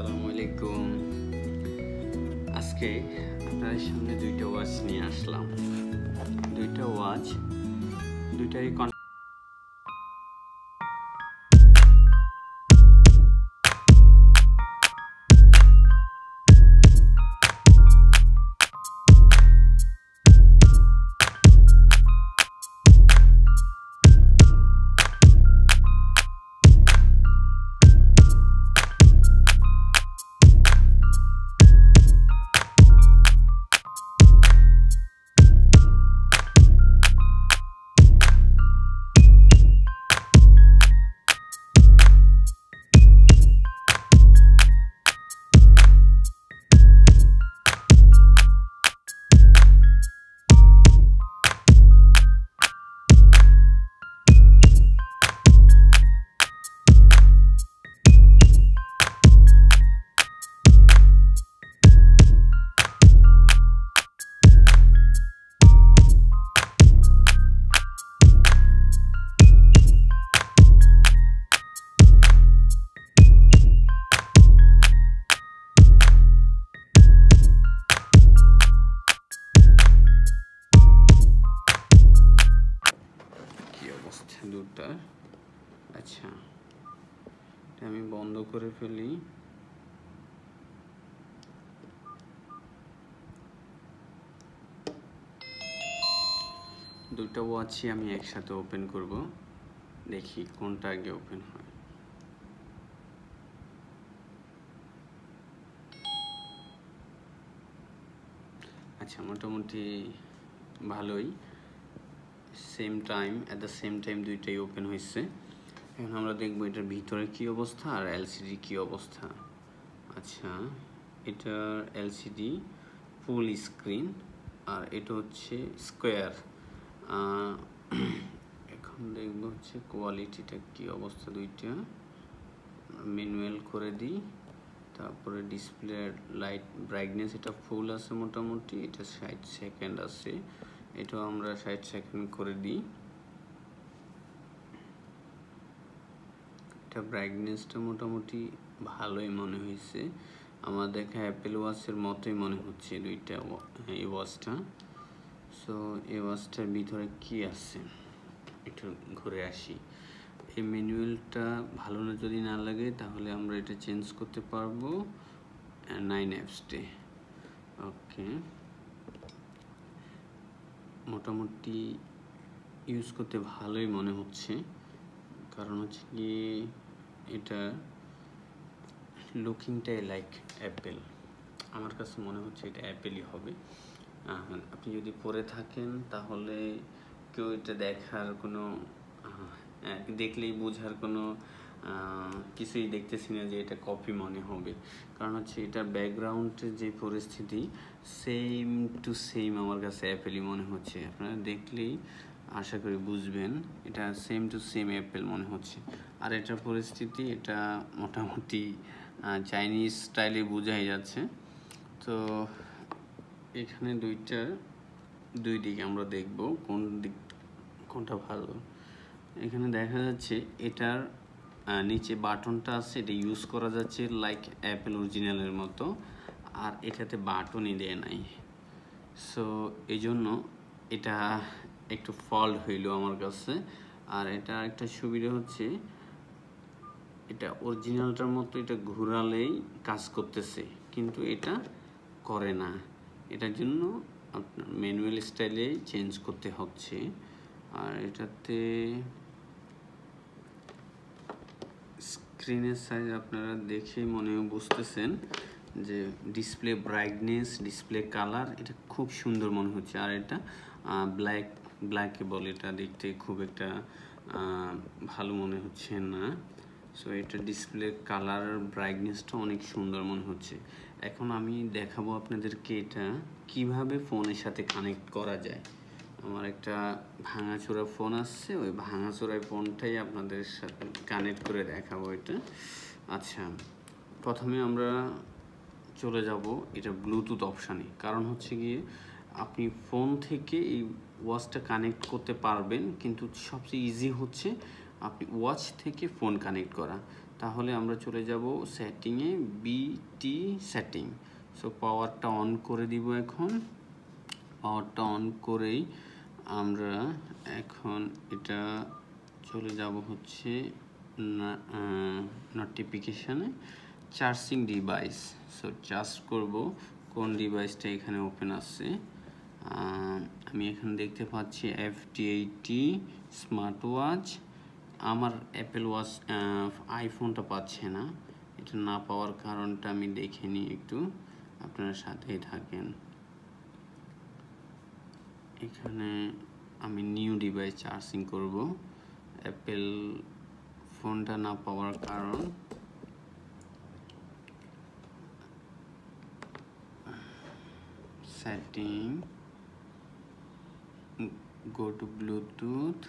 আসসালামু আলাইকুম। আজকে আপনাদের সামনে দুইটা ওয়াচ নিয়ে আসলাম। দুইটা ওয়াচ দুইটারই দুটা। আচ্ছা, আমি বন্ধ করে ফেলি। দুটো ওয়াচই আমি একসাথে ওপেন করব, দেখি কোনটা আগে ওপেন হয়। আচ্ছা, মোটামুটি ভালোই। অ্যাট দ্য সেম টাইম দুইটাই ওপেন হয়েছে। এখন আমরা দেখবো এটার ভিতরে কি অবস্থা আর এলসিডি কি অবস্থা। আচ্ছা, এটার এলসিডি ফুল স্ক্রিন আর এটা হচ্ছে স্কোয়ার। এখন দেখবো হচ্ছে কোয়ালিটিটা কি অবস্থা। দুইটা ম্যানুয়াল করে দিই। তারপরে ডিসপ্লে লাইট ব্রাইটনেস এটা ফুল আছে মোটামুটি, এটা 60 সেকেন্ড আছে, এটাও আমরা 60 সেকেন্ড করে দিই। এটা ব্রাইটনেসটা মোটামুটি ভালোই মনে হয়েছে, আমার দেখা অ্যাপেল ওয়াচের মতোই মনে হচ্ছে দুইটা এই ওয়াচটা। সো এই ওয়াচটার ভিতরে কি আছে একটু ঘুরে আসি। এই ম্যানুয়ালটা ভালো না যদি না লাগে তাহলে আমরা এটা চেঞ্জ করতে পারবো 9 অ্যাপসটে। ওকে, মোটামুটি ইউজ করতে ভালোই মনে হচ্ছে, কারণ হচ্ছে কি এটা লুকিংটাই লাইক অ্যাপেল। আমার কাছে মনে হচ্ছে এটা অ্যাপেলই হবে। আপনি যদি পরে থাকেন তাহলে কেউ এটা দেখার কোনো দেখলেই বোঝার কোনো কিছুই দেখতেছি না যে এটা কপি মনে হবে, কারণ হচ্ছে এটা ব্যাকগ্রাউন্ডের যে পরিস্থিতি সেম টু সেম আমার কাছে অ্যাপেলই মনে হচ্ছে। আপনারা দেখলেই আশা করি বুঝবেন এটা সেম টু সেম অ্যাপেল মনে হচ্ছে। আর এটার পরিস্থিতি এটা মোটামুটি চাইনিজ স্টাইলে বোঝাই যাচ্ছে। তো এখানে দুই দিক আমরা দেখব কোনটা ভালো। এখানে দেখা যাচ্ছে এটার নিচে বাটনটা আছে, এটা ইউজ করা যাচ্ছে লাইক অ্যাপেল অরিজিনালের মতো, আর এটাতে বাটনই দেয় নাই। সো এই জন্য এটা একটু ফল্ট হইল আমার কাছে। আর এটা একটা সুবিধা হচ্ছে এটা অরিজিনালটার মতো এটা ঘোরালেই কাজ করতেছে, কিন্তু এটা করে না। এটার জন্য আপনার ম্যানুয়াল স্টাইলে চেঞ্জ করতে হচ্ছে। আর এটাতে স্ক্রিনের সাইজ আপনারা দেখে মনে বুঝতেছেন যে ডিসপ্লে ব্রাইটনেস, ডিসপ্লে কালার এটা খুব সুন্দর মনে হচ্ছে। আর এটা ব্ল্যাকেবল, এটা দেখতে খুব একটা ভালো মনে হচ্ছে না। সো এটা ডিসপ্লে কালার ব্রাইটনেসটা অনেক সুন্দর মনে হচ্ছে। এখন আমি দেখাবো আপনাদেরকে এটা কিভাবে ফোনের সাথে কানেক্ট করা যায়। আমার একটা ভাঙাচোরা ফোন আসছে, ওই ভাঙাচোরা ফোনটাই আপনাদের সাথে কানেক্ট করে দেখাবো এটা। আচ্ছা, প্রথমে আমরা চলে যাব এটা ব্লুটুথ অপশানে, কারণ হচ্ছে গিয়ে আপনি ফোন থেকে এই ওয়াচটা কানেক্ট করতে পারবেন, কিন্তু সবচেয়ে ইজি হচ্ছে আপনি ওয়াচ থেকে ফোন কানেক্ট করা। তাহলে আমরা চলে যাব সেটিংয়ে, বিটি সেটিং। সো পাওয়ারটা অন করে দিব। এখন পাওয়ারটা অন করেই আমরা এখন এটা চলে যাব হচ্ছে নোটিফিকেশানে, চার্জিং ডিভাইস। সো চার্জ করব কোন ডিভাইসটা এখানে ওপেন আছে। আমি এখানে দেখতে পাচ্ছি ft80 স্মার্ট ওয়াচ। আমার অ্যাপেল ওয়াচ আইফোনটা পাচ্ছে না। এটা না পাওয়ার কারণটা আমি দেখে নিই একটু, আপনারা সাথেই থাকেন। এখানে আমি নিউ ডিভাইস চার্জিং করব। অ্যাপেল ফোনটা না পাওয়ার কারণ setting, go to Bluetooth,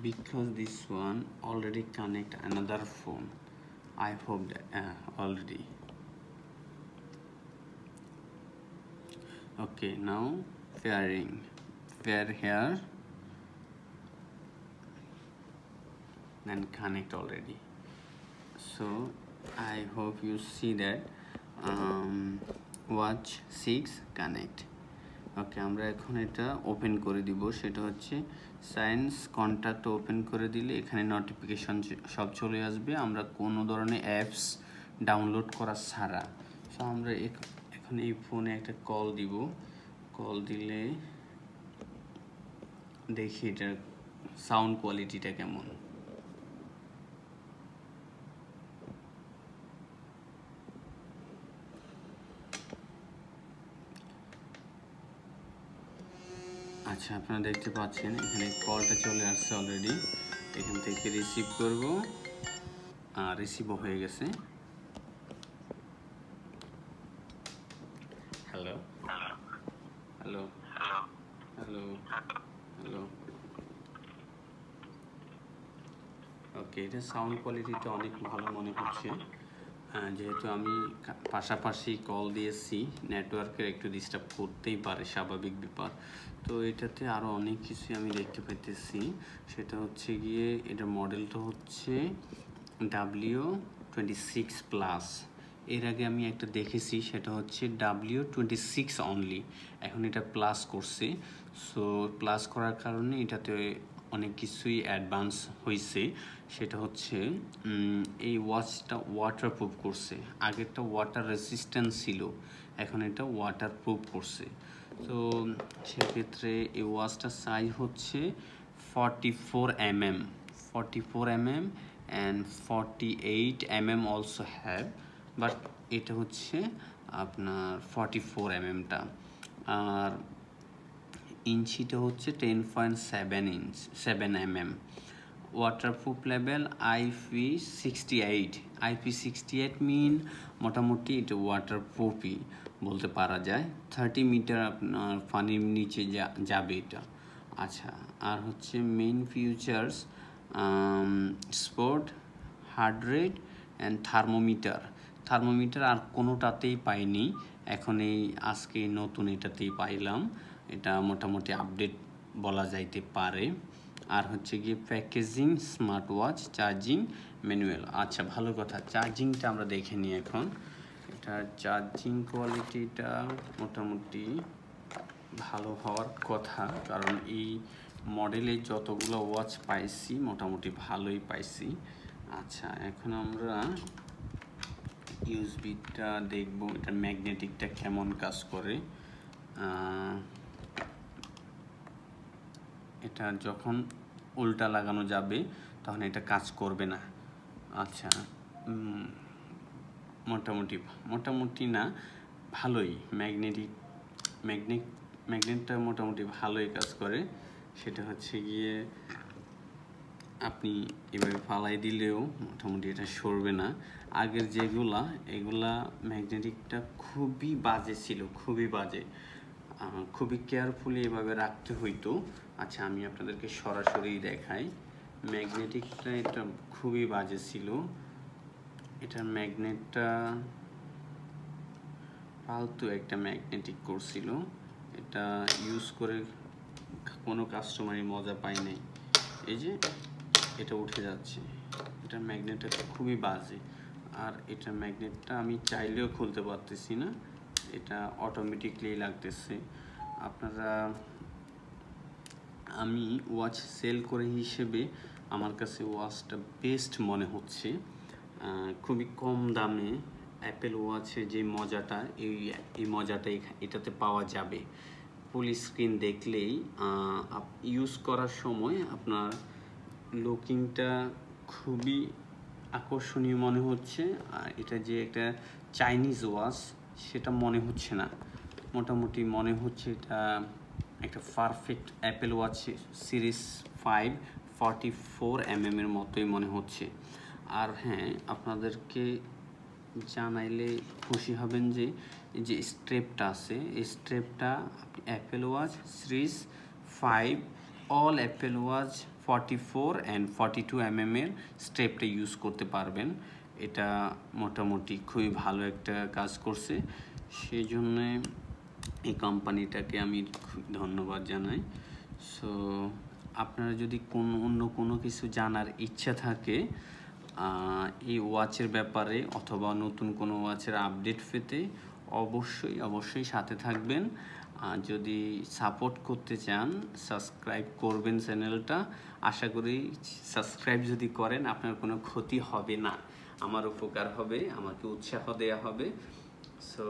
because this one already connect another phone. I hope that already. Okay, now pairing, pair here and connect already. So I hope you see that watch 6 connect. ওকে, আমরা এখন এটা open করে দিব। সেটা হচ্ছে science contact open করে দিলে এখানে নোটিফিকেশন সব চলে আসবে, আমরা কোনো ধরনের অ্যাপস ডাউনলোড করা ছাড়া। সো আমরা এখন এই ফোনে একটা কল দিব। কল দিলে দেখি এটার সাউন্ড কোয়ালিটিটা কেমন। আচ্ছা, আপনারা দেখতে পাচ্ছেন এখানে কলটা চলে আসছে অলরেডি। এখান থেকে রিসিভ করব, আর রিসিভও হয়ে গেছে। Hello hello hello hello. Okay, এটা সাউন্ড কোয়ালিটিটা অনেক ভালো মনে হচ্ছে। যেহেতু আমি পাশাপাশি কল দিয়েছি, নেটওয়ার্কের একটু ডিস্টার্ব করতেই পারে, স্বাভাবিক ব্যাপার। তো এটাতে আরও অনেক কিছুই আমি দেখতে পাইতেছি। সেটা হচ্ছে গিয়ে এটার মডেলটা হচ্ছে w26plus। এর আগে আমি একটা দেখেছি, সেটা হচ্ছে w26 অনলি। এখন এটা প্লাস করছে। সো প্লাস করার কারণে এটাতে অনেক কিছুই অ্যাডভান্স হয়েছে। সেটা হচ্ছে এই ওয়াচটা ওয়াটারপ্রুফ করছে। আগেরটা ওয়াটার রেসিস্ট্যান্ট ছিল, এখন এটা ওয়াটারপ্রুফ করছে। তো সেক্ষেত্রে এই ওয়াচটার সাইজ হচ্ছে 44 mm, 44 mm and 48 mm also have, but এটা হচ্ছে আপনার 44 mm-টা। আর ইঞ্চিটা হচ্ছে 10.7 mm। Waterproof level IP68। IP68 মিন মোটামুটি এটা ওয়াটারপ্রুফই বলতে পারা যায়। 30 মিটার আপনার পানির নিচে যাবে এটা। আচ্ছা, আর হচ্ছে main features sport, heart rate and thermometer আর কোনোটাতেই পাইনি, এখন এই আজকে নতুন এটাতেই পাইলাম। এটা মোটামুটি আপডেট বলা যাইতে পারে। আর হচ্ছে গিয়ে packaging smart watch, charging manual. আচ্ছা, ভালো কথা, চার্জিংটা আমরা দেখে নিই এখন। এটার চার্জিং কোয়ালিটিটা মোটামুটি ভালো হওয়ার কথা, কারণ এই মডেলে যতগুলো ওয়াচ পাইছি মোটামুটি ভালোই পাইছি। আচ্ছা, এখন আমরা ইউএসবিটা দেখবো, এটার ম্যাগনেটিকটা কেমন কাজ করে। এটা যখন উল্টা লাগানো যাবে তখন এটা কাজ করবে না। আচ্ছা, মোটামুটি না, ভালোই ম্যাগনেটটা মোটামুটি ভালোই কাজ করে। সেটা হচ্ছে গিয়ে আপনি এভাবে ফালাই দিলেও মোটামুটি এটা সরবে না। আগের এগুলা ম্যাগনেটিকটা খুবই বাজে ছিল, খুবই বাজে, খুবই কেয়ারফুলি এভাবে রাখতে হইতো। আচ্ছা, আমি আপনাদেরকে সরাসরি দেখাই। ম্যাগনেটিকটা এটা খুবই বাজে ছিল। এটার ম্যাগনেটটা ফালতু একটা ম্যাগনেটিক করছিল। এটা ইউজ করে কোনো কাস্টমারই মজা পায় নাই। এই যে এটা উঠে যাচ্ছে। এটার ম্যাগনেটটা খুবই বাজে, আর এটার ম্যাগনেটটা আমি চাইলেও খুলতে পারতেছি না, এটা অটোমেটিকলি লাগতেছে। আপনারা, আমি ওয়াচ সেল করে হিসেবে আমার কাছে ওয়াচটা বেস্ট মনে হচ্ছে। খুবই কম দামে অ্যাপেল ওয়াচের যে মজাটা, এই মজাটা এটাতে পাওয়া যাবে। ফুল স্ক্রিন দেখলেই ইউজ করার সময় আপনার লুকিংটা খুবই আকর্ষণীয় মনে হচ্ছে। আর এটা যে একটা চাইনিজ ওয়াচ সেটা মনে হচ্ছে না, মোটামুটি মনে হচ্ছে এটা একটা perfect Apple watch series 5 44mm এর মতোই মনে হচ্ছে। আর হ্যাঁ, আপনাদেরকে জানাইলে খুশি হবেন যে এই যে স্ট্রেপটা আছে, এই স্ট্রেপটা Apple watch series 5 all Apple watch 44 and 42mm এর স্ট্রেপটা ইউজ করতে পারবেন। এটা মোটামুটি খুবই ভালো একটা কাজ করছে, সেই জন্যে এই কোম্পানিটাকে আমি খুব ধন্যবাদ জানাই। সো আপনারা যদি অন্য কোনো কিছু জানার ইচ্ছা থাকে এই ওয়াচের ব্যাপারে অথবা নতুন কোনো ওয়াচের আপডেট পেতে অবশ্যই সাথে থাকবেন। যদি সাপোর্ট করতে চান সাবস্ক্রাইব করবেন চ্যানেলটা। আশা করি সাবস্ক্রাইব যদি করেন আপনার কোনো ক্ষতি হবে না, আমার উপকার হবে, আমাকে উৎসাহ দেওয়া হবে। সো